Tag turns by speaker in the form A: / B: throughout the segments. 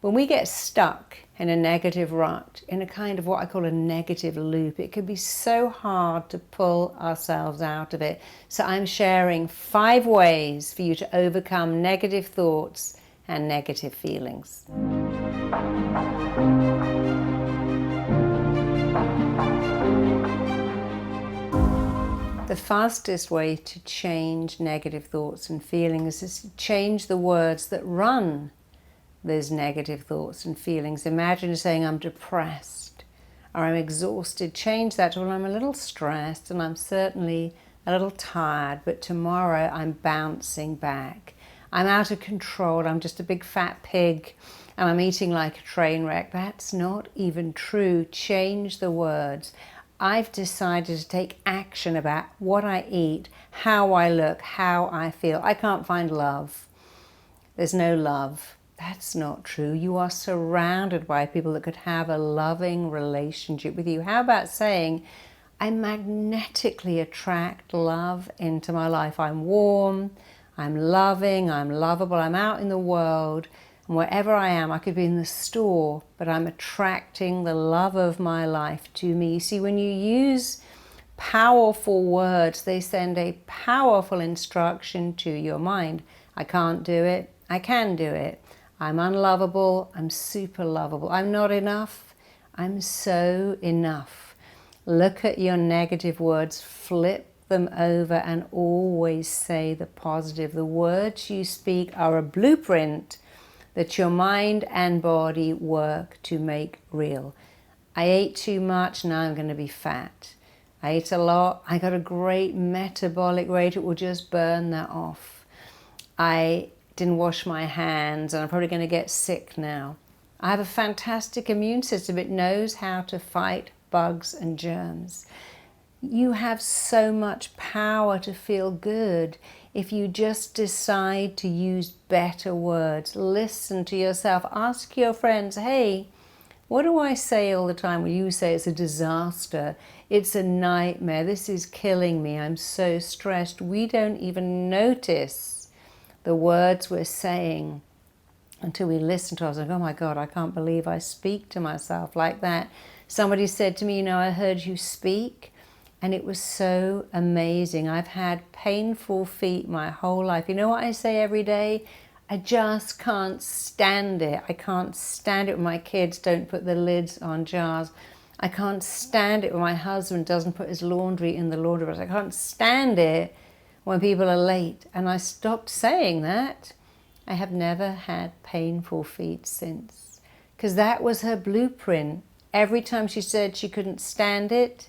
A: When we get stuck in a negative rut, in a kind of what I call a negative loop, it can be so hard to pull ourselves out of it. So I'm sharing 5 ways for you to overcome negative thoughts and negative feelings. The fastest way to change negative thoughts and feelings is to change the words that run those negative thoughts and feelings. Imagine saying, I'm depressed or I'm exhausted. Change that to, well, I'm a little stressed and I'm certainly a little tired, but tomorrow I'm bouncing back. I'm out of control. I'm just a big fat pig and I'm eating like a train wreck. That's not even true. Change the words. I've decided to take action about what I eat, how I look, how I feel. I can't find love. There's no love. That's not true. You are surrounded by people that could have a loving relationship with you. How about saying, I magnetically attract love into my life. I'm warm, I'm loving, I'm lovable, I'm out in the world, and wherever I am, I could be in the store, but I'm attracting the love of my life to me. See, when you use powerful words, they send a powerful instruction to your mind. I can't do it, I can do it. I'm unlovable, I'm super lovable. I'm not enough, I'm so enough. Look at your negative words, flip them over and always say the positive. The words you speak are a blueprint that your mind and body work to make real. I ate too much, now I'm going to be fat. I ate a lot, I got a great metabolic rate, it will just burn that off. I didn't wash my hands and I'm probably going to get sick now. I have a fantastic immune system. It knows how to fight bugs and germs. You have so much power to feel good if you just decide to use better words. Listen to yourself. Ask your friends, hey, what do I say all the time? Well, you say it's a disaster. It's a nightmare. This is killing me. I'm so stressed. We don't even notice the words we're saying until we listen to us and go, oh my God, I can't believe I speak to myself like that. Somebody said to me, you know, I heard you speak and it was so amazing. I've had painful feet my whole life. You know what I say every day? I just can't stand it. I can't stand it when my kids don't put the lids on jars. I can't stand it when my husband doesn't put his laundry in the laundry box. I can't stand it when people are late. And I stopped saying that. I have never had painful feet since. Because that was her blueprint. Every time she said she couldn't stand it,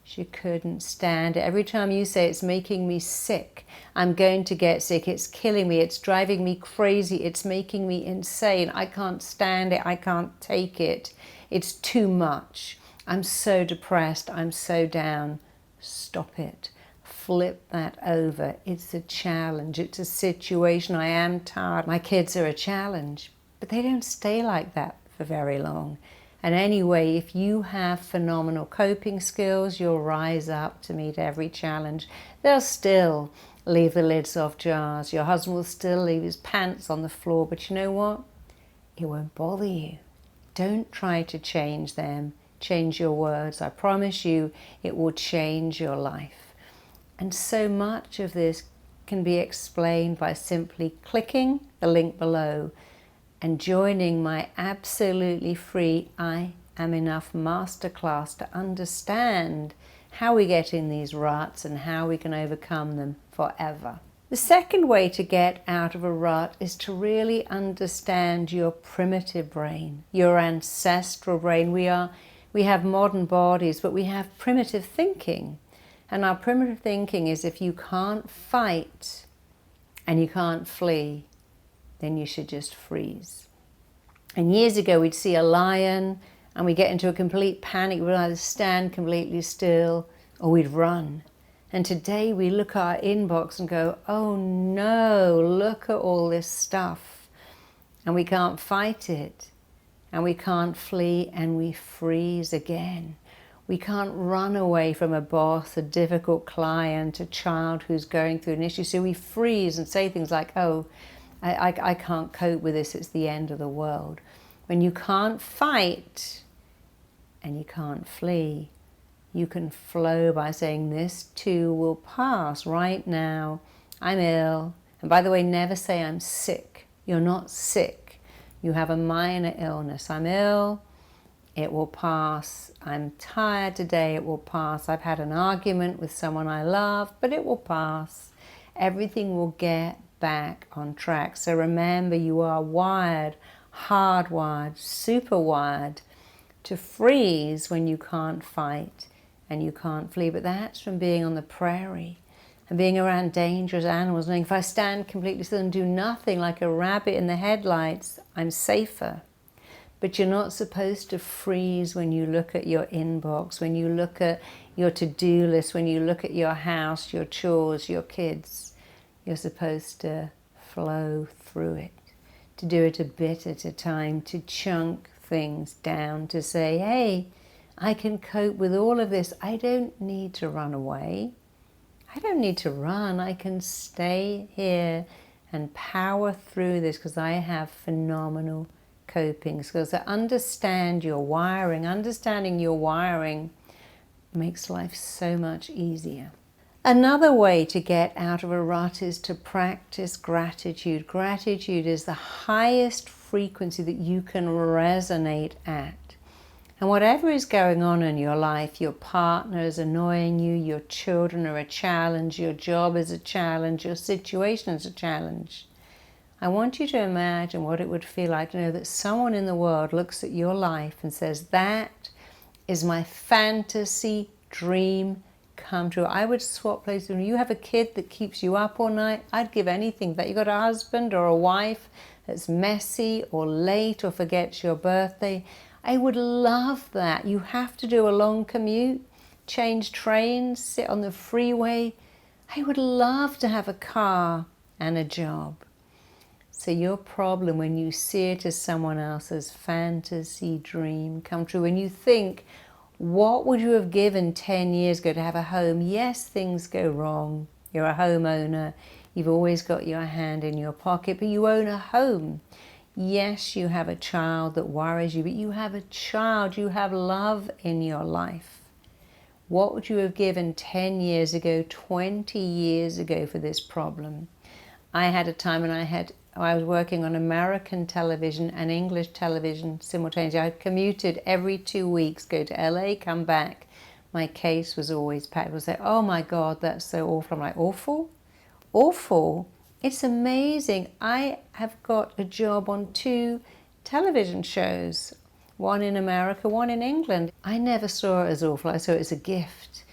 A: she couldn't stand it. Every time you say it's making me sick, I'm going to get sick, it's killing me, it's driving me crazy, it's making me insane, I can't stand it, I can't take it, it's too much, I'm so depressed, I'm so down. Stop it. Flip that over. It's a challenge. It's a situation. I am tired. My kids are a challenge. But they don't stay like that for very long. And anyway, if you have phenomenal coping skills, you'll rise up to meet every challenge. They'll still leave the lids off jars. Your husband will still leave his pants on the floor. But you know what? It won't bother you. Don't try to change them. Change your words. I promise you, it will change your life. And so much of this can be explained by simply clicking the link below and joining my absolutely free I Am Enough masterclass to understand how we get in these ruts and how we can overcome them forever. The second way to get out of a rut is to really understand your primitive brain, your ancestral brain. We have modern bodies, but we have primitive thinking. And our primitive thinking is if you can't fight and you can't flee, then you should just freeze. And years ago we'd see a lion and we'd get into a complete panic. We'd either stand completely still or we'd run. And today we look at our inbox and go, oh no, look at all this stuff. And we can't fight it and we can't flee and we freeze again. We can't run away from a boss, a difficult client, a child who's going through an issue. So we freeze and say things like, oh, I can't cope with this, it's the end of the world. When you can't fight and you can't flee, you can flow by saying, this too will pass. Right now, I'm ill. And by the way, never say I'm sick. You're not sick. You have a minor illness. I'm ill. It will pass. I'm tired today. It will pass. I've had an argument with someone I love, but it will pass. Everything will get back on track. So remember, you are wired, hardwired, super wired to freeze when you can't fight and you can't flee. But that's from being on the prairie and being around dangerous animals, knowing if I stand completely still and do nothing like a rabbit in the headlights, I'm safer. But you're not supposed to freeze when you look at your inbox, when you look at your to-do list, when you look at your house, your chores, your kids. You're supposed to flow through it, to do it a bit at a time, to chunk things down, to say, hey, I can cope with all of this. I don't need to run away. I don't need to run. I can stay here and power through this because I have phenomenal coping skills. So understand your wiring. Understanding your wiring makes life so much easier. Another way to get out of a rut is to practice gratitude. Gratitude is the highest frequency that you can resonate at. And whatever is going on in your life, your partner is annoying you, your children are a challenge, your job is a challenge, your situation is a challenge. I want you to imagine what it would feel like to know that someone in the world looks at your life and says, that is my fantasy dream come true. I would swap places. When you have a kid that keeps you up all night, I'd give anything for that. You've got a husband or a wife that's messy or late or forgets your birthday. I would love that. You have to do a long commute, change trains, sit on the freeway. I would love to have a car and a job. So your problem when you see it as someone else's fantasy dream come true, when you think, what would you have given 10 years ago to have a home? Yes, things go wrong. You're a homeowner. You've always got your hand in your pocket, but you own a home. Yes, you have a child that worries you, but you have a child. You have love in your life. What would you have given 10 years ago, 20 years ago for this problem? I had a time when I was working on American television and English television simultaneously. I commuted every 2 weeks, go to LA, come back. My case was always packed. People say, oh my God, that's so awful. I'm like, awful? Awful? It's amazing. I have got a job on 2 television shows, one in America, one in England. I never saw it as awful. I saw it as a gift,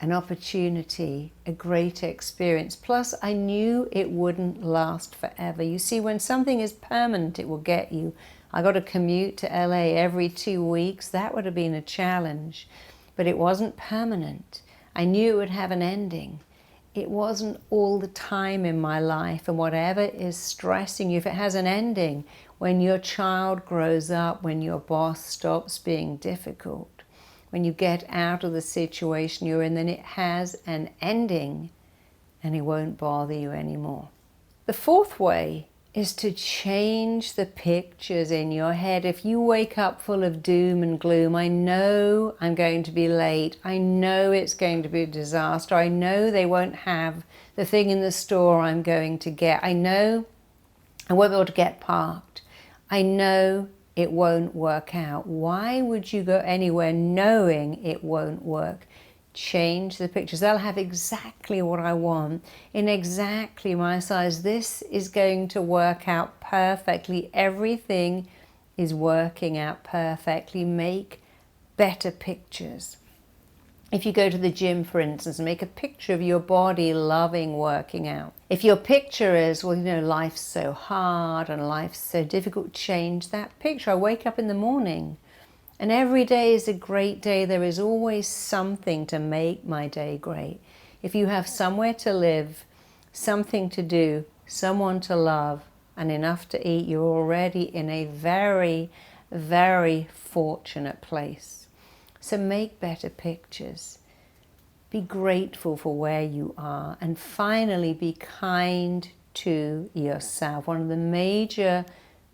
A: an opportunity, a great experience. Plus, I knew it wouldn't last forever. You see, when something is permanent, it will get you. I got to commute to LA every 2 weeks. That would have been a challenge, but it wasn't permanent. I knew it would have an ending. It wasn't all the time in my life, and whatever is stressing you, if it has an ending, when your child grows up, when your boss stops being difficult, when you get out of the situation you're in, then it has an ending and it won't bother you anymore. The fourth way is to change the pictures in your head. If you wake up full of doom and gloom, I know I'm going to be late. I know it's going to be a disaster. I know they won't have the thing in the store I'm going to get. I know I won't be able to get parked. I know it won't work out. Why would you go anywhere knowing it won't work? Change the pictures. They'll have exactly what I want in exactly my size. This is going to work out perfectly. Everything is working out perfectly. Make better pictures. If you go to the gym, for instance, and make a picture of your body loving working out. If your picture is, well, you know, life's so hard and life's so difficult, change that picture. I wake up in the morning and every day is a great day. There is always something to make my day great. If you have somewhere to live, something to do, someone to love, and enough to eat, you're already in a very, very fortunate place. So make better pictures. Be grateful for where you are. And finally, be kind to yourself. One of the major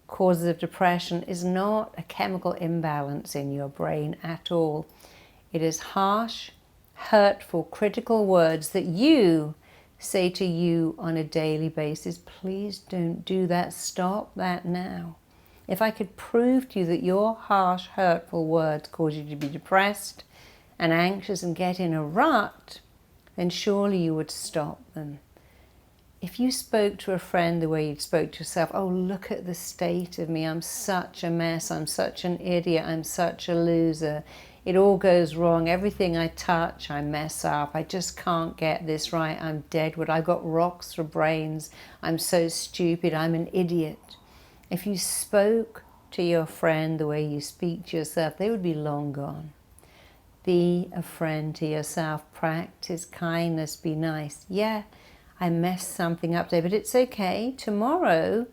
A: causes of depression is not a chemical imbalance in your brain at all. It is harsh, hurtful, critical words that you say to you on a daily basis. Please don't do that. Stop that now. If I could prove to you that your harsh, hurtful words cause you to be depressed and anxious and get in a rut, then surely you would stop them. If you spoke to a friend the way you spoke to yourself, oh, look at the state of me, I'm such a mess, I'm such an idiot, I'm such a loser, it all goes wrong, everything I touch I mess up, I just can't get this right, I'm deadwood, I've got rocks for brains, I'm so stupid, I'm an idiot. If you spoke to your friend the way you speak to yourself, they would be long gone. Be a friend to yourself, practice kindness, be nice. Yeah, I messed something up today, but it's okay. Tomorrow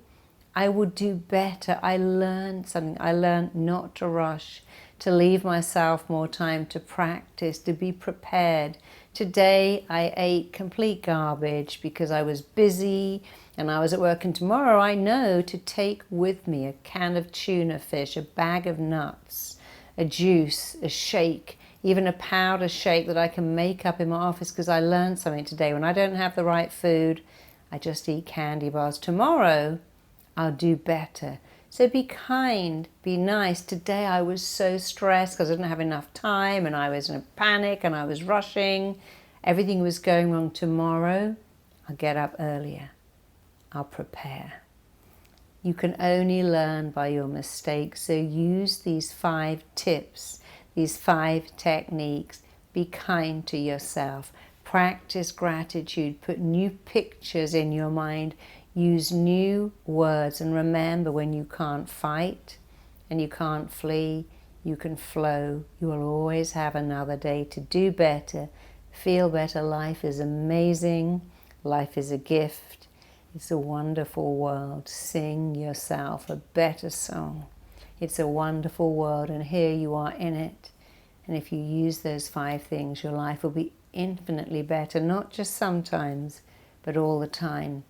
A: I will do better. I learned something. I learned not to rush, to leave myself more time to practice, to be prepared. Today I ate complete garbage because I was busy and I was at work, and tomorrow I know to take with me a can of tuna fish, a bag of nuts, a juice, a shake, even a powder shake that I can make up in my office because I learned something today. When I don't have the right food, I just eat candy bars. Tomorrow, I'll do better. So be kind, be nice. Today I was so stressed because I didn't have enough time and I was in a panic and I was rushing. Everything was going wrong. Tomorrow, I'll get up earlier. I'll prepare. You can only learn by your mistakes, so use these 5 tips. These 5 techniques. Be kind to yourself. Practice gratitude. Put new pictures in your mind. Use new words. And remember, when you can't fight and you can't flee, you can flow. You will always have another day to do better, feel better. Life is amazing. Life is a gift. It's a wonderful world. Sing yourself a better song. It's a wonderful world, and here you are in it. And if you use those 5 things, your life will be infinitely better, not just sometimes, but all the time.